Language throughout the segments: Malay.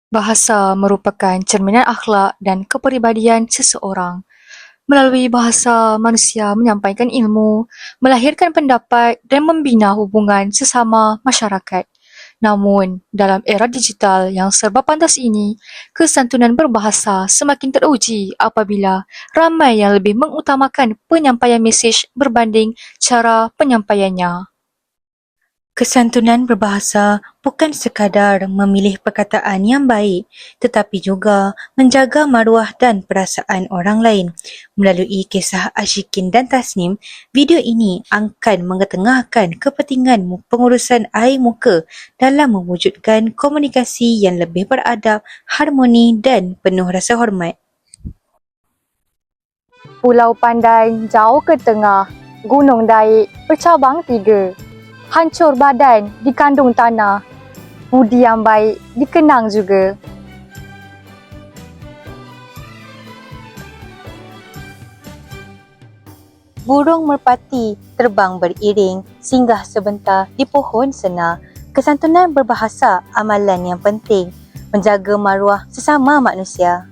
Bahasa merupakan cerminan akhlak dan kepribadian seseorang. Melalui bahasa, manusia menyampaikan ilmu, melahirkan pendapat dan membina hubungan sesama masyarakat. Namun, dalam era digital yang serba pantas ini, kesantunan berbahasa semakin teruji apabila ramai yang lebih mengutamakan penyampaian mesej berbanding cara penyampaiannya. Kesantunan berbahasa bukan sekadar memilih perkataan yang baik, tetapi juga menjaga maruah dan perasaan orang lain. Melalui kisah Ashikin dan Tasnim, video ini akan mengetengahkan kepentingan pengurusan air muka dalam mewujudkan komunikasi yang lebih beradab, harmoni dan penuh rasa hormat. Pulau Pandan jauh ke tengah, Gunung Daik bercabang 3. Hancur badan dikandung tanah, budi yang baik dikenang juga. Burung merpati terbang beriring, singgah sebentar di pohon senar. Kesantunan berbahasa amalan yang penting, menjaga maruah sesama manusia.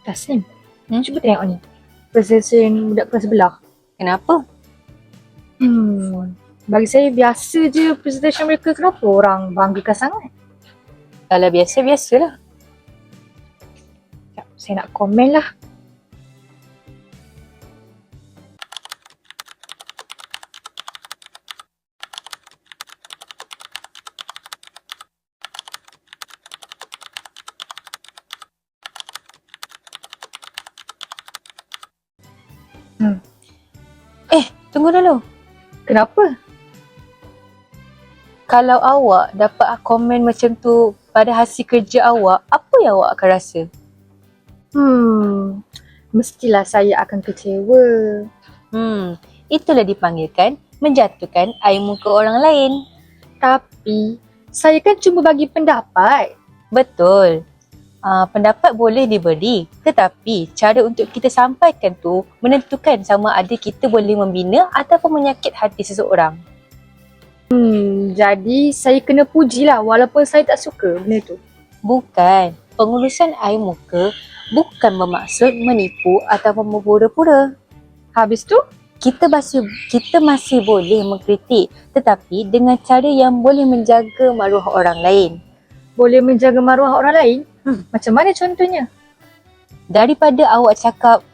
Tasnim, cuba tengok ni. Presentation budak kelas sebelah. Kenapa? Bagi saya biasa je presentation mereka. Kenapa orang banggakan sangat? Kalau biasa-biasalah. Sekejap, saya nak komen lah. Tunggu dulu. Kenapa? Kalau awak dapat komen macam tu pada hasil kerja awak, apa yang awak akan rasa? Mestilah saya akan kecewa. Itulah dipanggilkan menjatuhkan air muka orang lain. Tapi, saya kan cuma bagi pendapat. Betul. Pendapat boleh diberi, tetapi cara untuk kita sampaikan tu menentukan sama ada kita boleh membina ataupun menyakit hati seseorang. Jadi, saya kena pujilah walaupun saya tak suka benda tu. Bukan. Pengurusan air muka bukan bermaksud menipu ataupun berpura-pura. Habis tu, Kita masih boleh mengkritik, tetapi dengan cara yang boleh menjaga maruah orang lain. boleh menjaga maruah orang lain? Macam mana contohnya? Daripada awak cakap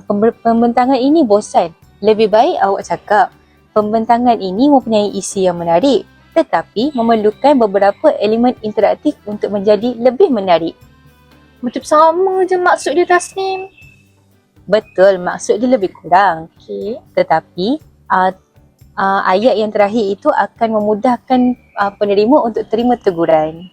pembentangan ini bosan, lebih baik awak cakap pembentangan ini mempunyai isi yang menarik, tetapi memerlukan beberapa elemen interaktif untuk menjadi lebih menarik. Macam sama je maksud dia, Tasnim. Betul, maksud dia lebih kurang. Okay. Tetapi ayat yang terakhir itu akan memudahkan penerima untuk terima teguran.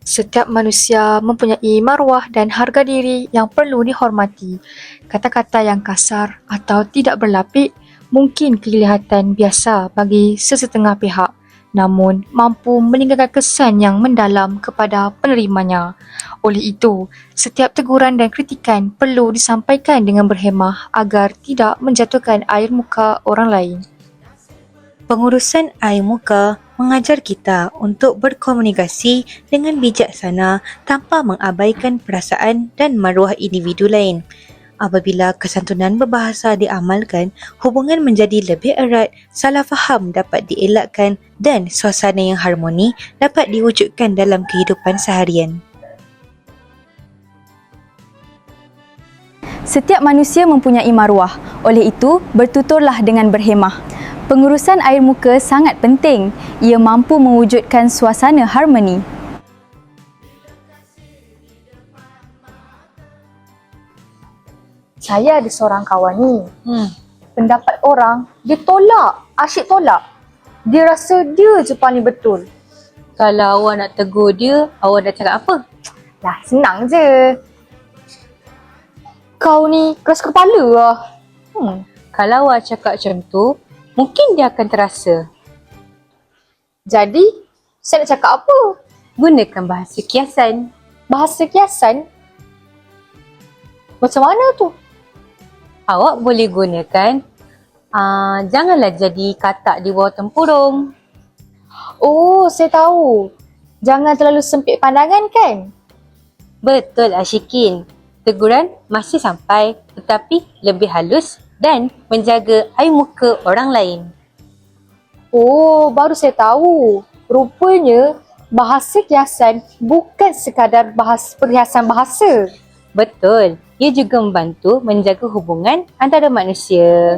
Setiap manusia mempunyai maruah dan harga diri yang perlu dihormati. Kata-kata yang kasar atau tidak berlapik mungkin kelihatan biasa bagi sesetengah pihak, namun mampu meninggalkan kesan yang mendalam kepada penerimanya. Oleh itu, setiap teguran dan kritikan perlu disampaikan dengan berhemah agar tidak menjatuhkan air muka orang lain. Pengurusan air muka mengajar kita untuk berkomunikasi dengan bijaksana tanpa mengabaikan perasaan dan maruah individu lain. Apabila kesantunan berbahasa diamalkan, hubungan menjadi lebih erat, salah faham dapat dielakkan dan suasana yang harmoni dapat diwujudkan dalam kehidupan seharian. Setiap manusia mempunyai maruah, oleh itu bertuturlah dengan berhemah. Pengurusan air muka sangat penting. Ia mampu mewujudkan suasana harmoni. Saya ada seorang kawan ni. Pendapat orang, dia tolak. Asyik tolak. Dia rasa dia je paling betul. Kalau awak nak tegur dia, awak nak cakap apa? Lah, senang je. Kau ni keras kepala lah. Kalau awak cakap macam tu, mungkin dia akan terasa. Jadi, saya nak cakap apa? Gunakan bahasa kiasan. Bahasa kiasan? Macam mana tu? Awak boleh gunakan janganlah jadi katak di bawah tempurung. Oh, saya tahu. Jangan terlalu sempit pandangan kan? Betul Ashikin. Teguran masih sampai tetapi lebih halus dan menjaga air muka orang lain. Oh, baru saya tahu. Rupanya bahasa kiasan bukan sekadar perhiasan bahasa. Betul. Ia juga membantu menjaga hubungan antara manusia.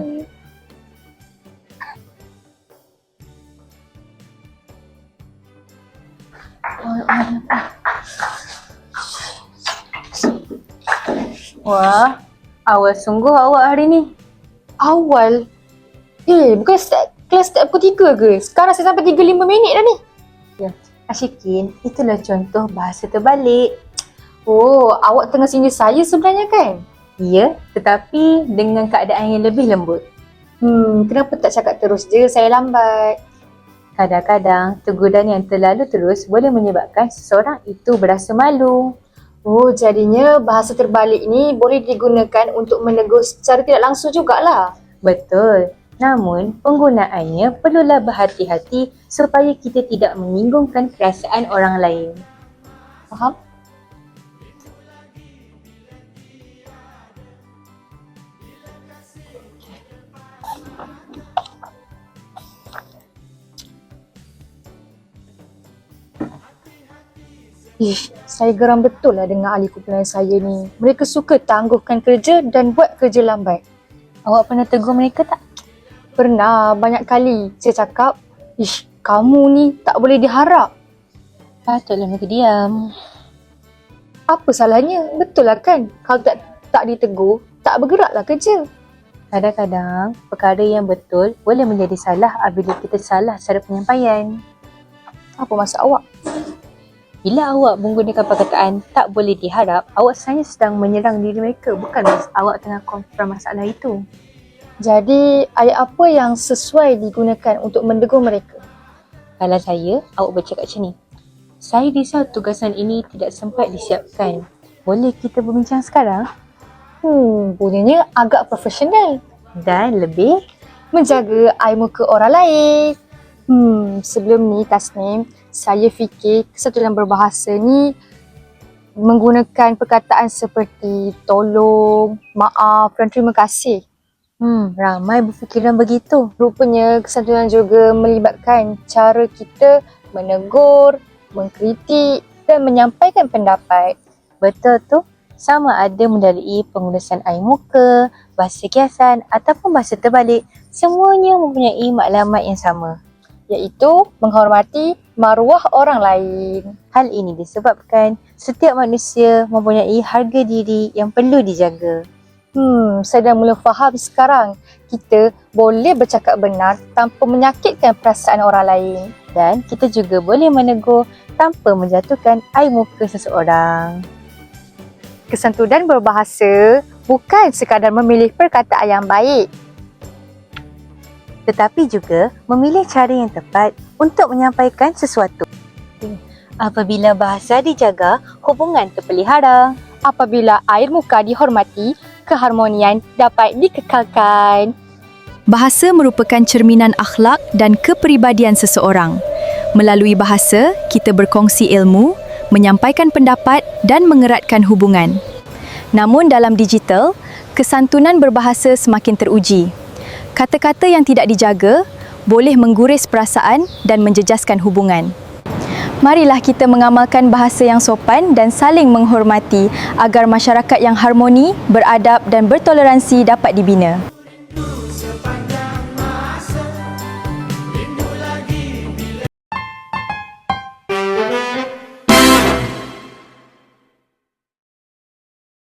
Wah, awal sungguh awak hari ni. Awal? Bukan kelas start pukul 3 ke? Sekarang saya sampai 35 minit dah ni. Ya, Ashikin, itulah contoh bahasa terbalik. Oh, awak tengah sindir saya sebenarnya kan? Ya, tetapi dengan keadaan yang lebih lembut. Kenapa tak cakap terus je saya lambat? Kadang-kadang, teguran yang terlalu terus boleh menyebabkan seseorang itu berasa malu. Oh, jadinya bahasa terbalik ni boleh digunakan untuk menegur secara tidak langsung jugalah. Betul. Namun, penggunaannya perlulah berhati-hati supaya kita tidak menyinggungkan perasaan orang lain. Faham? Saya geram betul lah dengan ahli kumpulan saya ni. Mereka suka tangguhkan kerja dan buat kerja lambat. Awak pernah tegur mereka tak? Pernah, banyak kali saya cakap, kamu ni tak boleh diharap. Patutlah mereka diam. Apa salahnya? Betul lah kan? Kalau tak ditegur, tak bergeraklah kerja. Kadang-kadang, perkara yang betul boleh menjadi salah apabila kita salah secara penyampaian. Apa maksud awak? Bila awak menggunakan perkataan tak boleh diharap, awak sebenarnya sedang menyerang diri mereka, bukan awak tengah konfront masalah itu. Jadi, ayat apa yang sesuai digunakan untuk menegur mereka? Kalau saya, awak bercakap macam ni. Saya risau tugasan ini tidak sempat disiapkan. Boleh kita berbincang sekarang? Bunyinya agak profesional. Dan lebih Menjaga air muka orang lain. Sebelum ni Tasnim, saya fikir kesatuan berbahasa ni menggunakan perkataan seperti tolong, maaf dan terima kasih. ramai berfikiran begitu. Rupanya kesatuan juga melibatkan cara kita menegur, mengkritik dan menyampaikan pendapat. Betul tu. Sama ada melalui pengurusan air muka, bahasa kiasan ataupun bahasa terbalik, semuanya mempunyai maklumat yang sama. Iaitu menghormati maruah orang lain. Hal ini disebabkan setiap manusia mempunyai harga diri yang perlu dijaga. Saya dah mula faham sekarang. Kita boleh bercakap benar tanpa menyakitkan perasaan orang lain. Dan kita juga boleh menegur tanpa menjatuhkan air muka seseorang. Kesantunan berbahasa bukan sekadar memilih perkataan yang baik. Tetapi juga memilih cara yang tepat untuk menyampaikan sesuatu. Apabila bahasa dijaga, hubungan terpelihara. Apabila air muka dihormati, keharmonian dapat dikekalkan. Bahasa merupakan cerminan akhlak dan kepribadian seseorang. Melalui bahasa, kita berkongsi ilmu, menyampaikan pendapat dan mengeratkan hubungan. Namun dalam digital, kesantunan berbahasa semakin teruji. Kata-kata yang tidak dijaga boleh mengguris perasaan dan menjejaskan hubungan. Marilah kita mengamalkan bahasa yang sopan dan saling menghormati agar masyarakat yang harmoni, beradab dan bertoleransi dapat dibina.